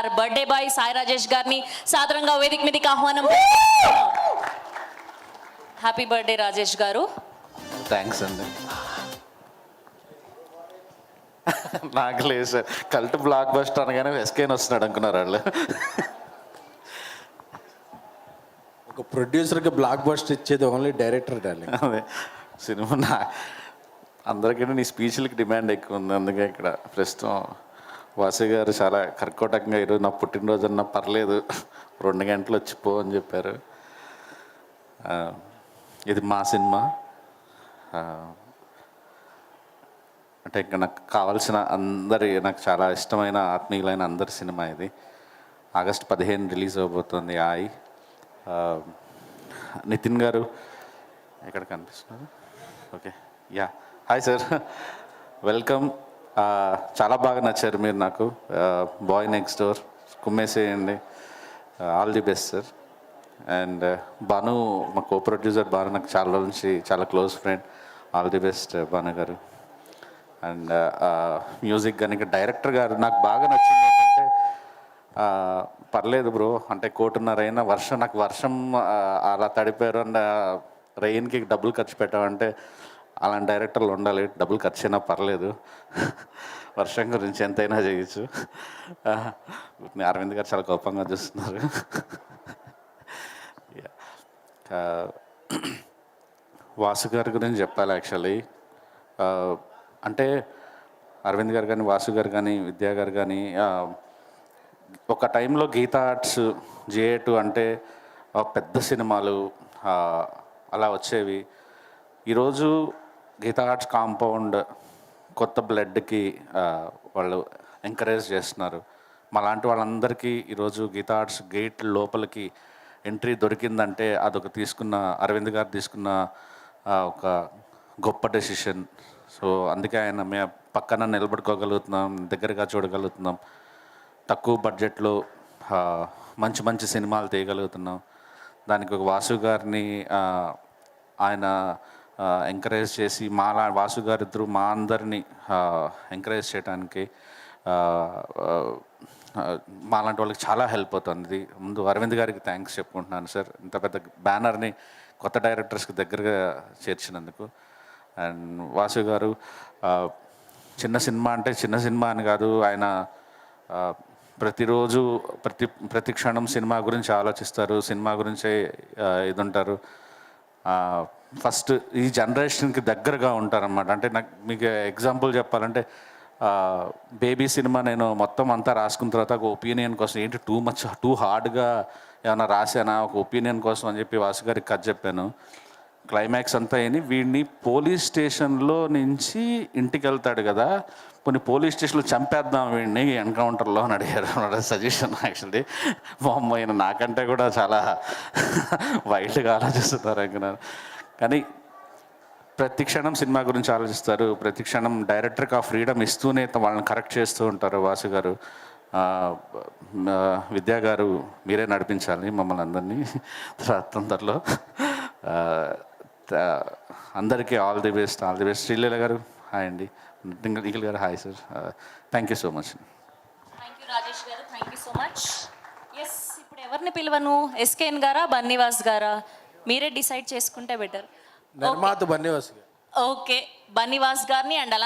Are birthday boy Sai Rajesh గారిని సాదరంగా వేదిక మీదకి ఆహ్వానం. హ్యాపీ బర్త్డే రాజేష్ గారు. థ్యాంక్స్ అండి. నాకు లేదు సార్, కల్ట్ బ్లాక్ బస్టర్ అనగానే ఎస్కేన్ వస్తున్నాడు అనుకున్నారు వాళ్ళు. ఒక ప్రొడ్యూసర్కి బ్లాక్ బస్టర్ ఇచ్చేది ఓన్లీ డైరెక్టర్ డార్లింగ్. అదే సినిమా అందరికంటే నీ స్పీచ్లకి డిమాండ్ ఎక్కువ ఉంది. అందుకే ఇక్కడ ప్రస్తుతం వాసు గారు చాలా కర్కోటకంగా ఈరోజు నా పుట్టినరోజు అన్నా పర్లేదు 2 గంటలు వచ్చిపో అని చెప్పారు. ఇది మా సినిమా, అంటే ఇంకా నాకు కావాల్సిన నాకు చాలా ఇష్టమైన ఆత్మీయులైన అందరి సినిమా ఇది. ఆగస్ట్ 15 రిలీజ్ అవబోతుంది. నితిన్ గారు ఎక్కడ కనిపిస్తున్నారు? Okay, ya, hi sir, welcome. చాలా బాగా నచ్చారు మీరు నాకు. బాయ్ నెక్స్ట్ డోర్ కుమ్మేసేయండి. All the best sir. And Bhanu, మా కో ప్రొడ్యూసర్ భాను నాకు చాలా రోజుల నుంచి చాలా close friend. All the best Bhanu garu. And music కానీ ఇంకా డైరెక్టర్ గారు నాకు బాగా నచ్చింది ఏంటంటే, పర్లేదు బ్రో అంటే 1.5 అయినా వర్షం, నాకు వర్షం అలా తడిపారు అండ్ రెయిన్కి డబ్బులు ఖర్చు పెట్టామంటే అలాంటి డైరెక్టర్లు ఉండాలి. డబ్బులు ఖర్చు అయినా పర్లేదు, వర్షం గురించి ఎంతైనా చేయొచ్చు. అరవింద్ గారు చాలా కోపంగా చూస్తున్నారు. వాసు గారి గురించి చెప్పాలి యాక్చువల్లీ. అంటే అరవింద్ గారు కానీ, వాసు గారు కానీ, విద్యా గారు కానీ, ఒక టైంలో గీతా ఆర్ట్స్, J2 అంటే పెద్ద సినిమాలు అలా వచ్చేవి. ఈరోజు గీతా ఆర్ట్స్ కాంపౌండ్ కొత్త బ్లడ్కి వాళ్ళు ఎంకరేజ్ చేస్తున్నారు. మాలాంటి వాళ్ళందరికీ ఈరోజు గీతా ఆర్ట్స్ గేట్ లోపలికి ఎంట్రీ దొరికిందంటే అదొక అరవింద్ గారు తీసుకున్న ఒక గొప్ప డెసిషన్. సో అందుకే ఆయన మేము పక్కన నిలబడుకోగలుగుతున్నాం, దగ్గరగా చూడగలుగుతున్నాం, తక్కువ బడ్జెట్లో మంచి మంచి సినిమాలు తీయగలుగుతున్నాం. దానికి ఒక వాసు గారిని ఆయన ఎంకరేజ్ చేసి వాసు గారి ఇద్దరు మా అందరినీ ఎంకరేజ్ చేయడానికి మాలాంటి వాళ్ళకి చాలా హెల్ప్ అవుతుంది. ముందు అరవింద్ గారికి థ్యాంక్స్ చెప్పుకుంటున్నాను సార్, ఇంత పెద్ద బ్యానర్ని కొత్త డైరెక్టర్స్కి దగ్గరగా చేర్చినందుకు. అండ్ వాసు గారు చిన్న సినిమా అంటే చిన్న సినిమా అని కాదు, ఆయన ప్రతిరోజు ప్రతి క్షణం సినిమా గురించి ఆలోచిస్తారు, సినిమా గురించే ఇది ఉంటారు. ఫస్ట్ ఈ జనరేషన్కి దగ్గరగా ఉంటారన్నమాట. అంటే నాకు మీకు ఎగ్జాంపుల్ చెప్పాలంటే, బేబీ సినిమా నేను మొత్తం అంతా రాసుకున్న తర్వాత ఒక ఒపీనియన్ కోసం, ఏంటి టూ హార్డ్గా ఏమైనా రాశానా, ఒక ఒపీనియన్ కోసం అని చెప్పి వాసు గారికి కథ చెప్పాను. క్లైమాక్స్ అంతా అయిని వీడిని పోలీస్ స్టేషన్లో నుంచి ఇంటికి వెళ్తాడు కదా, కొన్ని పోలీస్ స్టేషన్లో చంపేద్దాం వీడిని ఎన్కౌంటర్లో అని అడిగారు. సజెషన్ యాక్చువల్లీ అయిన నాకంటే కూడా చాలా వైల్డ్గా ఆలోచిస్తున్నారు అనుకున్నాను. కానీ ప్రతి క్షణం సినిమా గురించి ఆలోచిస్తారు, ప్రతి క్షణం డైరెక్టర్కి ఆ ఫ్రీడమ్ ఇస్తూనే వాళ్ళని కరెక్ట్ చేస్తూ ఉంటారు వాసు గారు. విద్యా గారు మీరే నడిపించాలి మమ్మల్ని అందరినీ తొందరలో. అందరికీ ఆల్ ది బెస్ట్. శ్రీలీల గారు హాయ్ అండి, Nikhil garu hi sir. Thank you so much. Thank you Rajesh garu, thank you so much. Yes, ఇప్పుడు ఎవరిని పిలవను, ఎస్కేఎన్ గారా బన్నీవాస్ గారా? మీరే డిసైడ్ చేసుకుంటే బెటర్. నిర్మాత బన్నీవాస్ గారు. ఓకే, బన్నీవాస్ గారిని అండ్ అలా